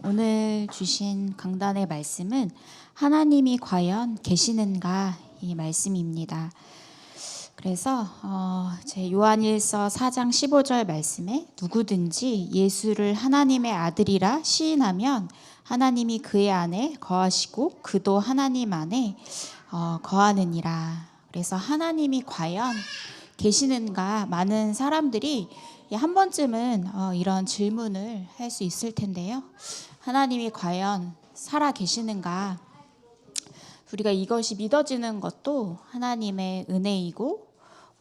오늘 주신 강단의 말씀은 하나님이 과연 계시는가 이 말씀입니다. 그래서 제 요한일서 4장 15절 말씀에 누구든지 예수를 하나님의 아들이라 시인하면 하나님이 그의 안에 거하시고 그도 하나님 안에 거하느니라. 그래서 하나님이 과연 계시는가 많은 사람들이 한 번쯤은 이런 질문을 할 수 있을 텐데요. 하나님이 과연 살아 계시는가? 우리가 이것이 믿어지는 것도 하나님의 은혜이고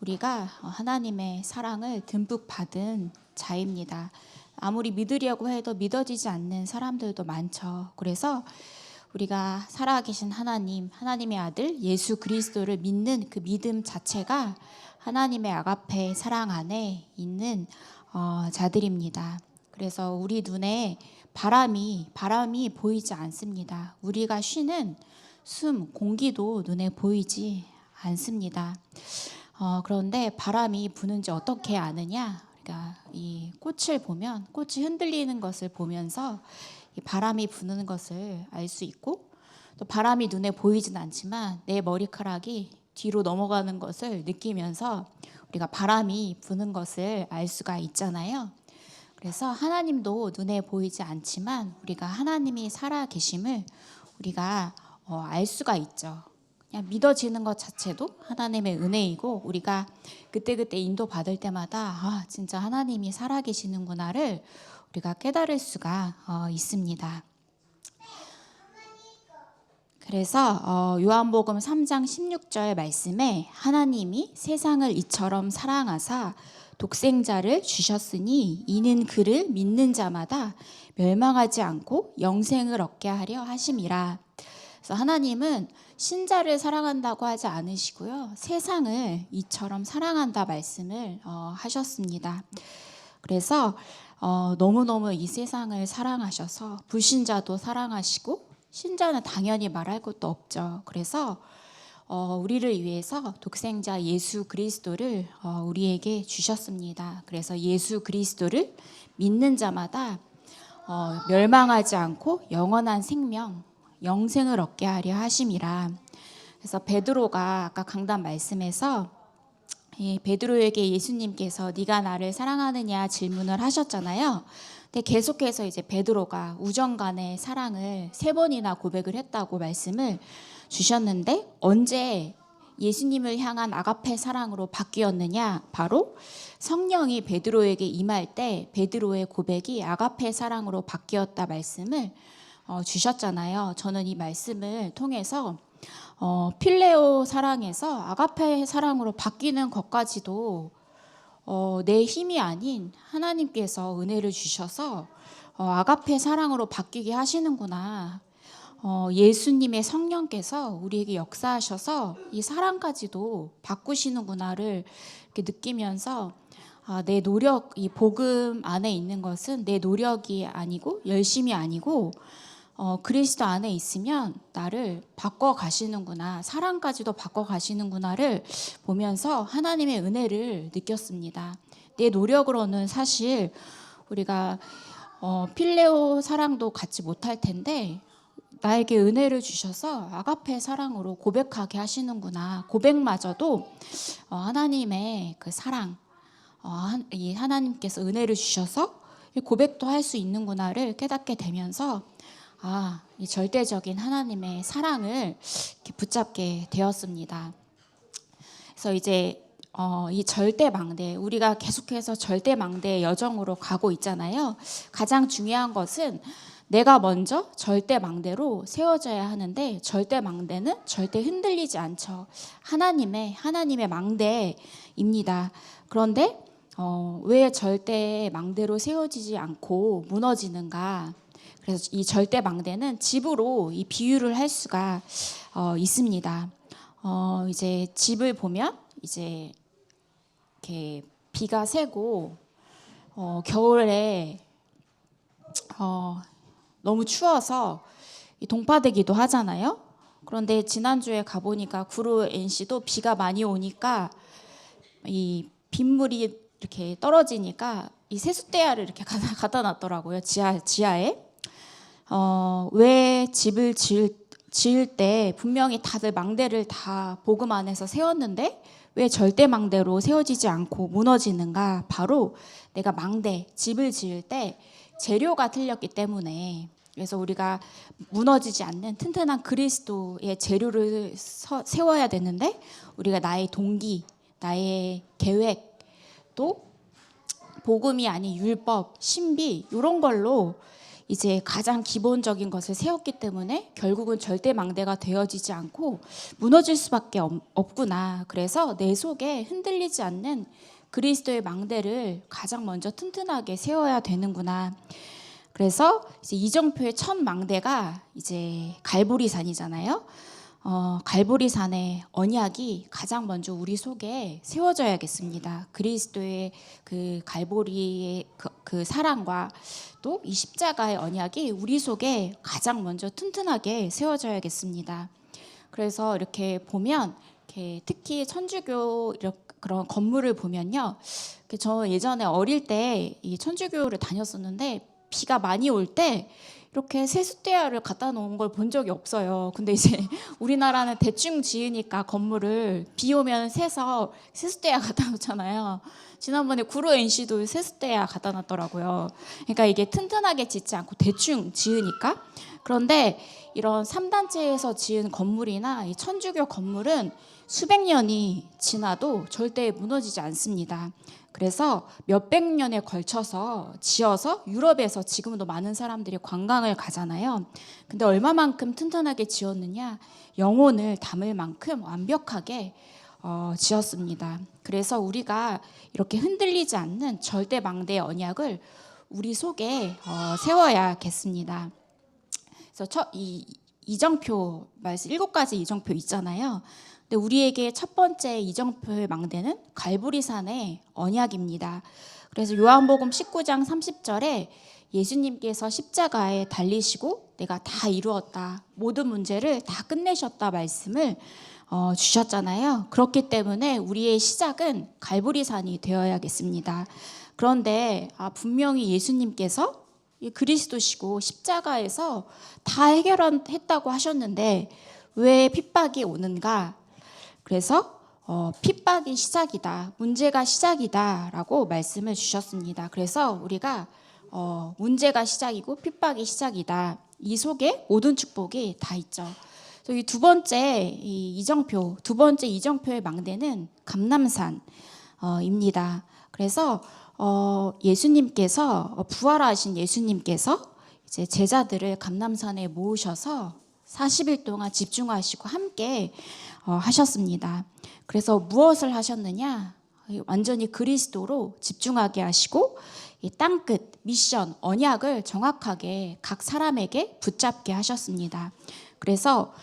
우리가 하나님의 사랑을 듬뿍 받은 자입니다. 아무리 믿으려고 해도 믿어지지 않는 사람들도 많죠. 그래서 우리가 살아계신 하나님, 하나님의 아들 예수 그리스도를 믿는 그 믿음 자체가 하나님의 아가페 사랑 안에 있는 자들입니다. 그래서 우리 눈에 바람이 보이지 않습니다. 우리가 쉬는 숨, 공기도 눈에 보이지 않습니다. 그런데 바람이 부는지 어떻게 아느냐? 그러니까 이 꽃을 보면 꽃이 흔들리는 것을 보면서 이 바람이 부는 것을 알 수 있고, 또 바람이 눈에 보이진 않지만 내 머리카락이 뒤로 넘어가는 것을 느끼면서 우리가 바람이 부는 것을 알 수가 있잖아요. 그래서 하나님도 눈에 보이지 않지만 우리가 하나님이 살아 계심을 우리가 알 수가 있죠. 그냥 믿어지는 것 자체도 하나님의 은혜이고 우리가 그때그때 인도받을 때마다 진짜 하나님이 살아 계시는구나를 우리가 깨달을 수가 있습니다. 그래서 요한복음 3장 16절 말씀에 하나님이 세상을 이처럼 사랑하사 독생자를 주셨으니 이는 그를 믿는 자마다 멸망하지 않고 영생을 얻게 하려 하심이라. 그래서 하나님은 신자를 사랑한다고 하지 않으시고요. 세상을 이처럼 사랑한다 말씀을 하셨습니다. 그래서 너무너무 이 세상을 사랑하셔서 불신자도 사랑하시고 신자는 당연히 말할 것도 없죠. 그래서 우리를 위해서 독생자 예수 그리스도를 우리에게 주셨습니다. 그래서 예수 그리스도를 믿는 자마다 멸망하지 않고 영원한 생명, 영생을 얻게 하려 하심이라. 그래서 베드로가 아까 강단 말씀에서 베드로에게 예수님께서 네가 나를 사랑하느냐 질문을 하셨잖아요. 근데 계속해서 이제 베드로가 우정 간의 사랑을 3번이나 고백을 했다고 말씀을 주셨는데 언제 예수님을 향한 아가페 사랑으로 바뀌었느냐? 바로 성령이 베드로에게 임할 때 베드로의 고백이 아가페 사랑으로 바뀌었다 말씀을 주셨잖아요. 저는 이 말씀을 통해서 필레오 사랑에서 아가페 사랑으로 바뀌는 것까지도 내 힘이 아닌 하나님께서 은혜를 주셔서 아가페 사랑으로 바뀌게 하시는구나. 예수님의 성령께서 우리에게 역사하셔서 이 사랑까지도 바꾸시는구나를 이렇게 느끼면서 내 노력, 이 복음 안에 있는 것은 내 노력이 아니고 열심이 아니고 그리스도 안에 있으면 나를 바꿔 가시는구나, 사랑까지도 바꿔 가시는구나를 보면서 하나님의 은혜를 느꼈습니다. 내 노력으로는 사실 우리가 필레오 사랑도 갖지 못할 텐데 나에게 은혜를 주셔서 아가페 사랑으로 고백하게 하시는구나. 고백마저도 하나님의 그 사랑, 이 하나님께서 은혜를 주셔서 고백도 할 수 있는구나를 깨닫게 되면서 이 절대적인 하나님의 사랑을 이렇게 붙잡게 되었습니다. 그래서 이제 이 절대망대, 우리가 계속해서 절대망대의 여정으로 가고 있잖아요. 가장 중요한 것은 내가 먼저 절대망대로 세워져야 하는데 절대망대는 절대 흔들리지 않죠. 하나님의 망대입니다. 그런데 왜 절대망대로 세워지지 않고 무너지는가? 그래서 이 절대망대는 집으로 이 비유를 할 수가 있습니다. 이제 집을 보면 이제 이렇게 비가 새고 겨울에 너무 추워서 동파되기도 하잖아요. 그런데 지난주에 가보니까 구로 NC도 비가 많이 오니까 이 빗물이 이렇게 떨어지니까 이 세숫대야를 이렇게 갖다 놨더라고요. 지하에. 왜 집을 지을 때 분명히 다들 망대를 다 복음 안에서 세웠는데 왜 절대 망대로 세워지지 않고 무너지는가? 바로 내가 집을 지을 때 재료가 틀렸기 때문에. 그래서 우리가 무너지지 않는 튼튼한 그리스도의 재료를 세워야 되는데 우리가 나의 동기, 나의 계획, 또 복음이 아닌 율법, 신비 이런 걸로 이제 가장 기본적인 것을 세웠기 때문에 결국은 절대 망대가 되어지지 않고 무너질 수밖에 없구나. 그래서 내 속에 흔들리지 않는 그리스도의 망대를 가장 먼저 튼튼하게 세워야 되는구나. 그래서 이제 이정표의 첫 망대가 이제 갈보리산이잖아요. 갈보리산의 언약이 가장 먼저 우리 속에 세워져야겠습니다. 그리스도의 그 갈보리의 그 사랑과 또 이 십자가의 언약이 우리 속에 가장 먼저 튼튼하게 세워져야겠습니다. 그래서 이렇게 보면 이렇게 특히 천주교 그런 건물을 보면요, 저 예전에 어릴 때 이 천주교를 다녔었는데 비가 많이 올 때 이렇게 세숫대야를 갖다 놓은 걸 본 적이 없어요. 근데 이제 우리나라는 대충 지으니까 건물을 비 오면 새서 세숫대야 갖다 놓잖아요. 지난번에 구로 NC도 세숫대야 갖다 놨더라고요. 그러니까 이게 튼튼하게 짓지 않고 대충 지으니까. 그런데 이런 3단체에서 지은 건물이나 이 천주교 건물은 수백 년이 지나도 절대 무너지지 않습니다. 그래서 몇백 년에 걸쳐서 지어서 유럽에서 지금도 많은 사람들이 관광을 가잖아요. 근데 얼마만큼 튼튼하게 지었느냐? 영혼을 담을 만큼 완벽하게 지었습니다. 그래서 우리가 이렇게 흔들리지 않는 절대 망대의 언약을 우리 속에 세워야겠습니다. 그래서 이정표 말씀 7가지 이정표 있잖아요. 근데 우리에게 첫 번째 이정표의 망대는 갈보리산의 언약입니다. 그래서 요한복음 19장 30절에 예수님께서 십자가에 달리시고 내가 다 이루었다, 모든 문제를 다 끝내셨다 말씀을 주셨잖아요. 그렇기 때문에 우리의 시작은 갈보리산이 되어야겠습니다. 그런데 분명히 예수님께서 그리스도시고 십자가에서 다 해결했다고 하셨는데 왜 핍박이 오는가? 그래서 핍박이 시작이다, 문제가 시작이다라고 말씀을 주셨습니다. 그래서 우리가 문제가 시작이고 핍박이 시작이다, 이 속에 모든 축복이 다 있죠. 이 두 번째 이정표의 망대는 감람산입니다. 그래서 예수님께서 부활하신 예수님께서 이제 제자들을 감람산에 모으셔서 40일 동안 집중하시고 함께 하셨습니다. 그래서 무엇을 하셨느냐? 완전히 그리스도로 집중하게 하시고 이 땅끝 미션 언약을 정확하게 각 사람에게 붙잡게 하셨습니다. 그래서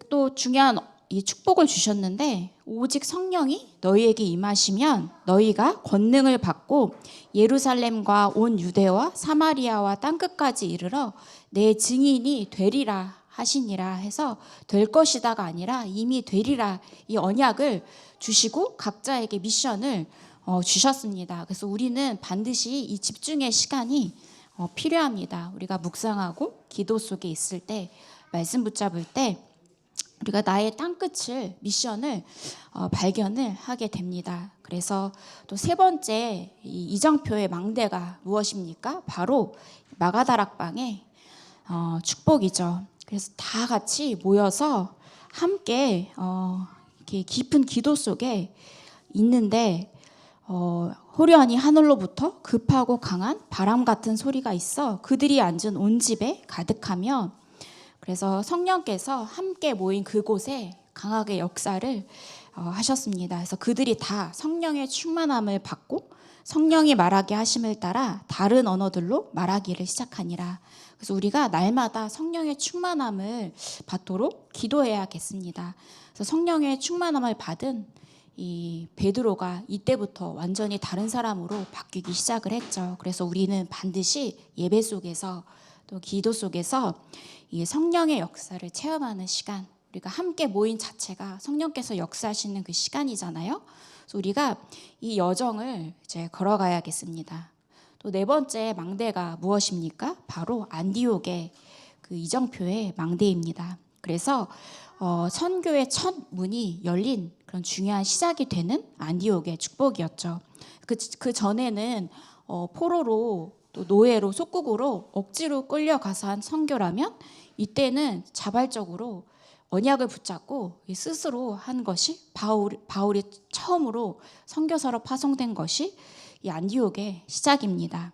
또 중요한 이 축복을 주셨는데 오직 성령이 너희에게 임하시면 너희가 권능을 받고 예루살렘과 온 유대와 사마리아와 땅끝까지 이르러 내 증인이 되리라 하시니라 해서 될 것이다가 아니라 이미 되리라, 이 언약을 주시고 각자에게 미션을 주셨습니다. 그래서 우리는 반드시 이 집중의 시간이 필요합니다. 우리가 묵상하고 기도 속에 있을 때, 말씀 붙잡을 때 우리가 나의 땅끝을 미션을 발견을 하게 됩니다. 그래서 또 세 번째 이정표의 망대가 무엇입니까? 바로 마가다락방의 축복이죠. 그래서 다 같이 모여서 함께 이렇게 깊은 기도 속에 있는데 호련히 하늘로부터 급하고 강한 바람 같은 소리가 있어 그들이 앉은 온 집에 가득하며, 그래서 성령께서 함께 모인 그곳에 강하게 역사를 하셨습니다. 그래서 그들이 다 성령의 충만함을 받고 성령이 말하게 하심을 따라 다른 언어들로 말하기를 시작하니라. 그래서 우리가 날마다 성령의 충만함을 받도록 기도해야겠습니다. 그래서 성령의 충만함을 받은 이 베드로가 이때부터 완전히 다른 사람으로 바뀌기 시작을 했죠. 그래서 우리는 반드시 예배 속에서 또 기도 속에서 이 성령의 역사를 체험하는 시간, 우리가 함께 모인 자체가 성령께서 역사하시는 그 시간이잖아요. 그래서 우리가 이 여정을 이제 걸어가야겠습니다. 또 네 번째 망대가 무엇입니까? 바로 안디옥의 그 이정표의 망대입니다. 그래서 선교의 첫 문이 열린 그런 중요한 시작이 되는 안디옥의 축복이었죠. 그 전에는 포로로 또 노예로 속국으로 억지로 끌려가서 한 선교라면, 이때는 자발적으로 언약을 붙잡고 스스로 한 것이 바울이 처음으로 선교사로 파송된 것이 이 안디옥의 시작입니다.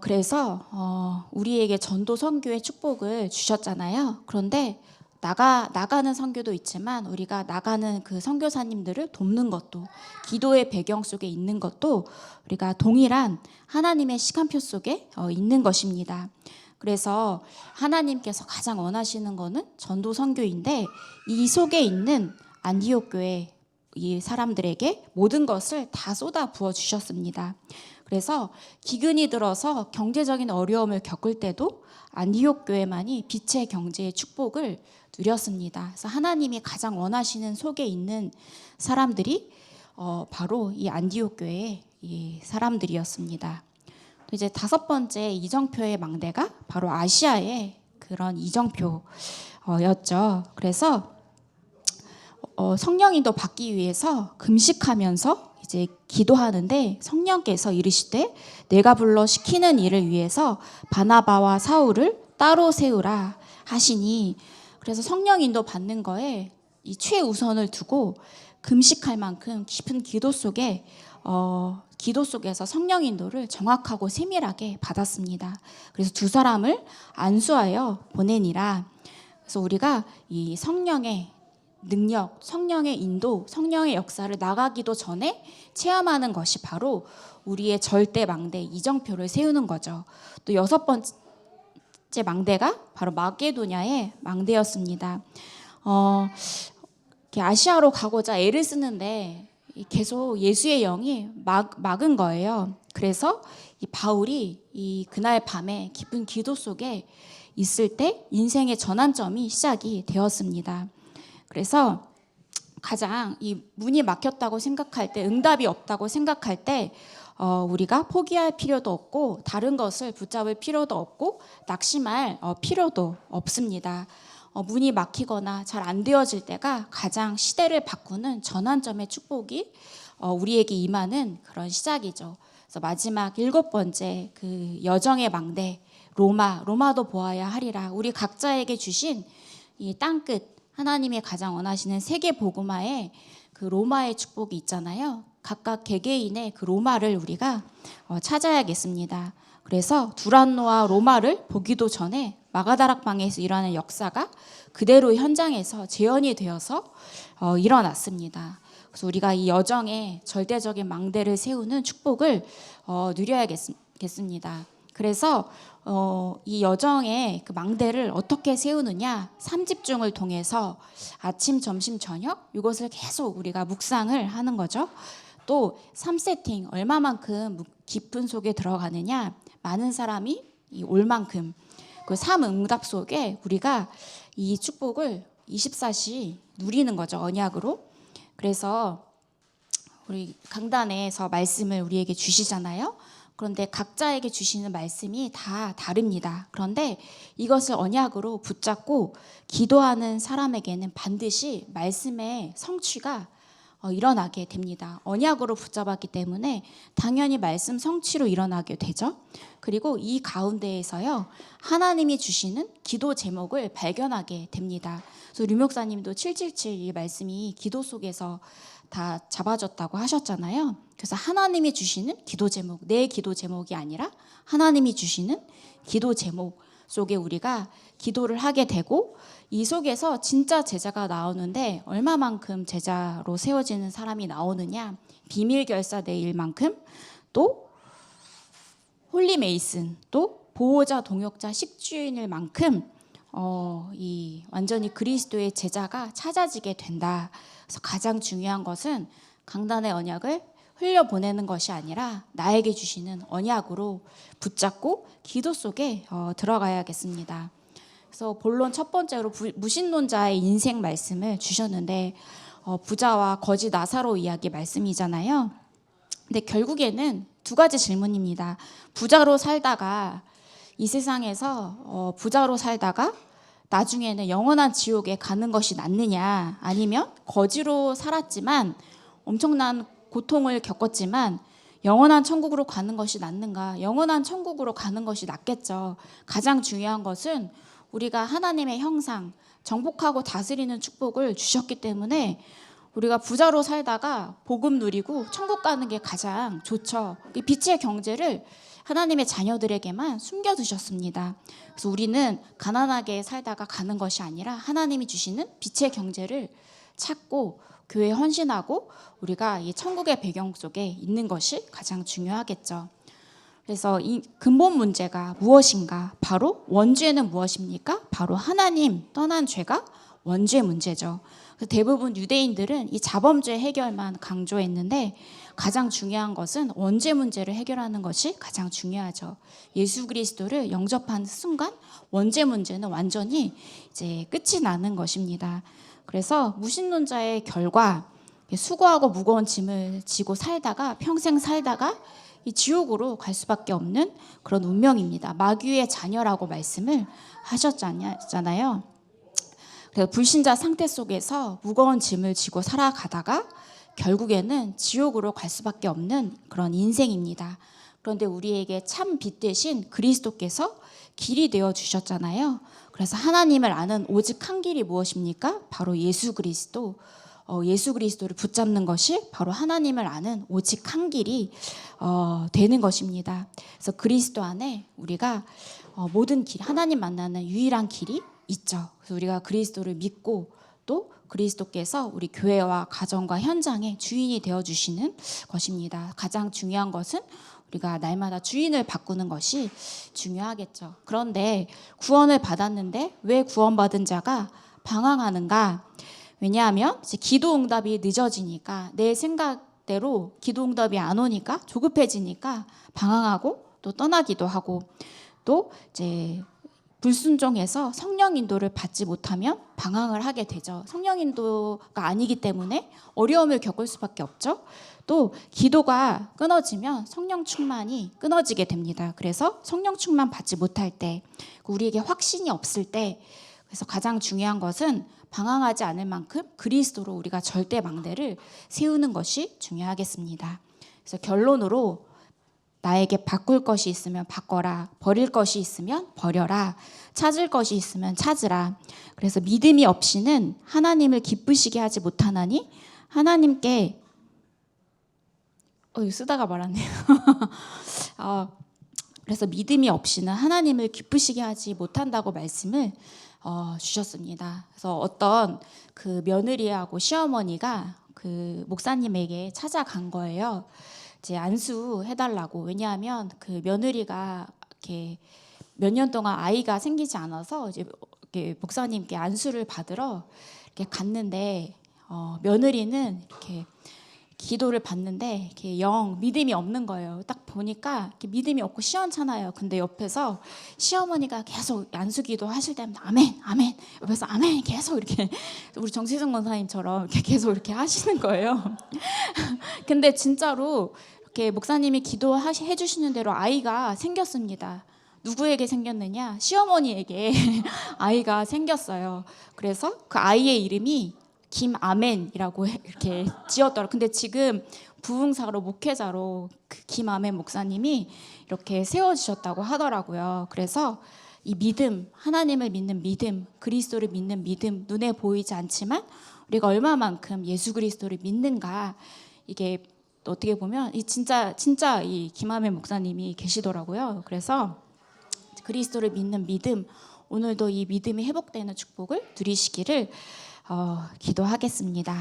그래서 우리에게 전도 선교의 축복을 주셨잖아요. 그런데 나가는 선교도 있지만 우리가 나가는 그 선교사님들을 돕는 것도, 기도의 배경 속에 있는 것도 우리가 동일한 하나님의 시간표 속에 있는 것입니다. 그래서 하나님께서 가장 원하시는 것은 전도 선교인데, 이 속에 있는 안디옥 교회 이 사람들에게 모든 것을 다 쏟아 부어 주셨습니다. 그래서 기근이 들어서 경제적인 어려움을 겪을 때도 안디옥 교회만이 빛의 경제의 축복을 누렸습니다. 그래서 하나님이 가장 원하시는 속에 있는 사람들이 바로 이 안디옥 교회의 이 사람들이었습니다. 이제 다섯 번째 이정표의 망대가 바로 아시아의 그런 이정표였죠. 그래서 성령인도 받기 위해서 금식하면서 이제 기도하는데, 성령께서 이르시되 내가 불러 시키는 일을 위해서 바나바와 사울을 따로 세우라 하시니, 그래서 성령인도 받는 거에 이 최우선을 두고 금식할 만큼 깊은 기도 속에서 성령 인도를 정확하고 세밀하게 받았습니다. 그래서 두 사람을 안수하여 보내니라. 그래서 우리가 이 성령의 능력, 성령의 인도, 성령의 역사를 나가기도 전에 체험하는 것이 바로 우리의 절대 망대 이정표를 세우는 거죠. 또 여섯 번째 망대가 바로 마게도냐의 망대였습니다. 아시아로 가고자 애를 쓰는데 계속 예수의 영이 막은 거예요. 그래서 이 바울이 그날 밤에 깊은 기도 속에 있을 때 인생의 전환점이 시작이 되었습니다. 그래서 가장 이 문이 막혔다고 생각할 때, 응답이 없다고 생각할 때 우리가 포기할 필요도 없고 다른 것을 붙잡을 필요도 없고 낙심할 필요도 없습니다. 문이 막히거나 잘 안 되어질 때가 가장 시대를 바꾸는 전환점의 축복이 우리에게 임하는 그런 시작이죠. 그래서 마지막 일곱 번째 그 여정의 망대 로마도 보아야 하리라. 우리 각자에게 주신 이 땅끝 하나님이 가장 원하시는 세계 복음화에 그 로마의 축복이 있잖아요. 각각 개개인의 그 로마를 우리가 찾아야겠습니다. 그래서 두란노와 로마를 보기도 전에 마가다락방에서 일어나는 역사가 그대로 현장에서 재현이 되어서 일어났습니다. 그래서 우리가 이 여정에 절대적인 망대를 세우는 축복을 누려야겠습니다. 그래서 이 여정의 그 망대를 어떻게 세우느냐, 3집중을 통해서 아침, 점심, 저녁 이것을 계속 우리가 묵상을 하는 거죠. 또 3세팅 얼마만큼 깊은 속에 들어가느냐, 많은 사람이 올 만큼 그 3응답 속에 우리가 이 축복을 24시 누리는 거죠, 언약으로. 그래서 우리 강단에서 말씀을 우리에게 주시잖아요. 그런데 각자에게 주시는 말씀이 다 다릅니다. 그런데 이것을 언약으로 붙잡고 기도하는 사람에게는 반드시 말씀의 성취가 일어나게 됩니다. 언약으로 붙잡았기 때문에 당연히 말씀 성취로 일어나게 되죠. 그리고 이 가운데에서요, 하나님이 주시는 기도 제목을 발견하게 됩니다. 그래서 류 목사님도 777 이 말씀이 기도 속에서 다 잡아졌다고 하셨잖아요. 그래서 하나님이 주시는 기도 제목, 내 기도 제목이 아니라 하나님이 주시는 기도 제목 속에 우리가 기도를 하게 되고, 이 속에서 진짜 제자가 나오는데 얼마만큼 제자로 세워지는 사람이 나오느냐, 비밀 결사 내일만큼, 또 홀리 메이슨, 또 보호자 동역자 식주인일 만큼 이 완전히 그리스도의 제자가 찾아지게 된다. 그래서 가장 중요한 것은 강단의 언약을 흘려보내는 것이 아니라 나에게 주시는 언약으로 붙잡고 기도 속에 들어가야겠습니다. 그래서 본론 첫 번째로 무신론자의 인생 말씀을 주셨는데, 부자와 거지 나사로 이야기 말씀이잖아요. 근데 결국에는 두 가지 질문입니다. 부자로 살다가 이 세상에서 부자로 살다가 나중에는 영원한 지옥에 가는 것이 낫느냐, 아니면 거지로 살았지만 엄청난 고통을 겪었지만 영원한 천국으로 가는 것이 낫는가? 영원한 천국으로 가는 것이 낫겠죠. 가장 중요한 것은 우리가 하나님의 형상, 정복하고 다스리는 축복을 주셨기 때문에 우리가 부자로 살다가 복음 누리고 천국 가는 게 가장 좋죠. 이 빛의 경제를 하나님의 자녀들에게만 숨겨두셨습니다. 그래서 우리는 가난하게 살다가 가는 것이 아니라 하나님이 주시는 빛의 경제를 찾고 교회에 헌신하고 우리가 이 천국의 배경 속에 있는 것이 가장 중요하겠죠. 그래서 이 근본 문제가 무엇인가? 바로 원죄는 무엇입니까? 바로 하나님 떠난 죄가 원죄 문제죠. 대부분 유대인들은 이 자범죄 해결만 강조했는데 가장 중요한 것은 원죄 문제를 해결하는 것이 가장 중요하죠. 예수 그리스도를 영접한 순간 원죄 문제는 완전히 이제 끝이 나는 것입니다. 그래서 무신론자의 결과 수고하고 무거운 짐을 지고 살다가 평생 살다가 이 지옥으로 갈 수밖에 없는 그런 운명입니다. 마귀의 자녀라고 말씀을 하셨잖아요. 그래서 불신자 상태 속에서 무거운 짐을 지고 살아가다가 결국에는 지옥으로 갈 수밖에 없는 그런 인생입니다. 그런데 우리에게 참 빛 대신 그리스도께서 길이 되어 주셨잖아요. 그래서 하나님을 아는 오직 한 길이 무엇입니까? 바로 예수 그리스도. 예수 그리스도를 붙잡는 것이 바로 하나님을 아는 오직 한 길이 되는 것입니다. 그래서 그리스도 안에 우리가 모든 길, 하나님 만나는 유일한 길이 있죠. 그래서 우리가 그리스도를 믿고 또 그리스도께서 우리 교회와 가정과 현장의 주인이 되어주시는 것입니다. 가장 중요한 것은 우리가 날마다 주인을 바꾸는 것이 중요하겠죠. 그런데 구원을 받았는데 왜 구원받은 자가 방황하는가? 왜냐하면 이제 기도 응답이 늦어지니까 내 생각대로 기도 응답이 안 오니까 조급해지니까 방황하고 또 떠나기도 하고 또 이제 불순종해서 성령 인도를 받지 못하면 방황을 하게 되죠. 성령 인도가 아니기 때문에 어려움을 겪을 수밖에 없죠. 또 기도가 끊어지면 성령 충만이 끊어지게 됩니다. 그래서 성령 충만 받지 못할 때, 우리에게 확신이 없을 때, 그래서 가장 중요한 것은 방황하지 않을 만큼 그리스도로 우리가 절대 망대를 세우는 것이 중요하겠습니다. 그래서 결론으로 나에게 바꿀 것이 있으면 바꿔라. 버릴 것이 있으면 버려라. 찾을 것이 있으면 찾으라. 그래서 믿음이 없이는 하나님을 기쁘시게 하지 못하나니 하나님께 이거 쓰다가 말았네요. 그래서 믿음이 없이는 하나님을 기쁘시게 하지 못한다고 말씀을 주셨습니다. 그래서 어떤 그 며느리하고 시어머니가 그 목사님에게 찾아간 거예요. 이제 안수해달라고. 왜냐하면 그 며느리가 이렇게 몇 년 동안 아이가 생기지 않아서 이제 이렇게 목사님께 안수를 받으러 이렇게 갔는데 며느리는 이렇게 기도를 받는데 이렇게 영 믿음이 없는 거예요. 딱 보니까 이렇게 믿음이 없고 시원찮아요. 근데 옆에서 시어머니가 계속 안수기도 하실 때마다 아멘, 아멘. 옆에서 아멘 계속 이렇게 우리 정세성 권사님처럼 이렇게 계속 이렇게 하시는 거예요. 근데 진짜로 이렇게 목사님이 기도해 주시는 대로 아이가 생겼습니다. 누구에게 생겼느냐? 시어머니에게 아이가 생겼어요. 그래서 그 아이의 이름이 김아멘이라고 이렇게 지었더라고요. 근데 지금 부흥사로 목회자로 그 김아멘 목사님이 이렇게 세워주셨다고 하더라고요. 그래서 이 믿음, 하나님을 믿는 믿음, 그리스도를 믿는 믿음, 눈에 보이지 않지만 우리가 얼마만큼 예수 그리스도를 믿는가, 이게 어떻게 보면 이 진짜 이 김아멘 목사님이 계시더라고요. 그래서 그리스도를 믿는 믿음, 오늘도 이 믿음이 회복되는 축복을 누리시기를 기도하겠습니다.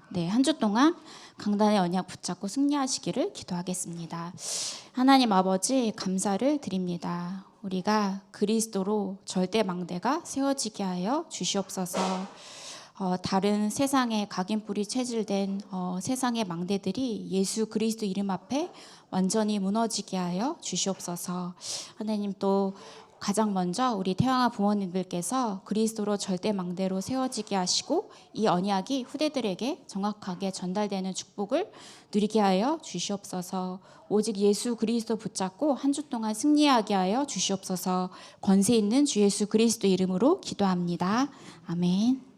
네, 한 주 동안 강단의 언약 붙잡고 승리하시기를 기도하겠습니다. 하나님 아버지 감사를 드립니다. 우리가 그리스도로 절대 망대가 세워지게 하여 주시옵소서. 다른 세상의 각인뿔이 체질된 세상의 망대들이 예수 그리스도 이름 앞에 완전히 무너지게 하여 주시옵소서. 하나님 또 가장 먼저 우리 태영아 부모님들께서 그리스도로 절대 망대로 세워지게 하시고 이 언약이 후대들에게 정확하게 전달되는 축복을 누리게 하여 주시옵소서. 오직 예수 그리스도 붙잡고 한 주 동안 승리하게 하여 주시옵소서. 권세 있는 주 예수 그리스도 이름으로 기도합니다. 아멘.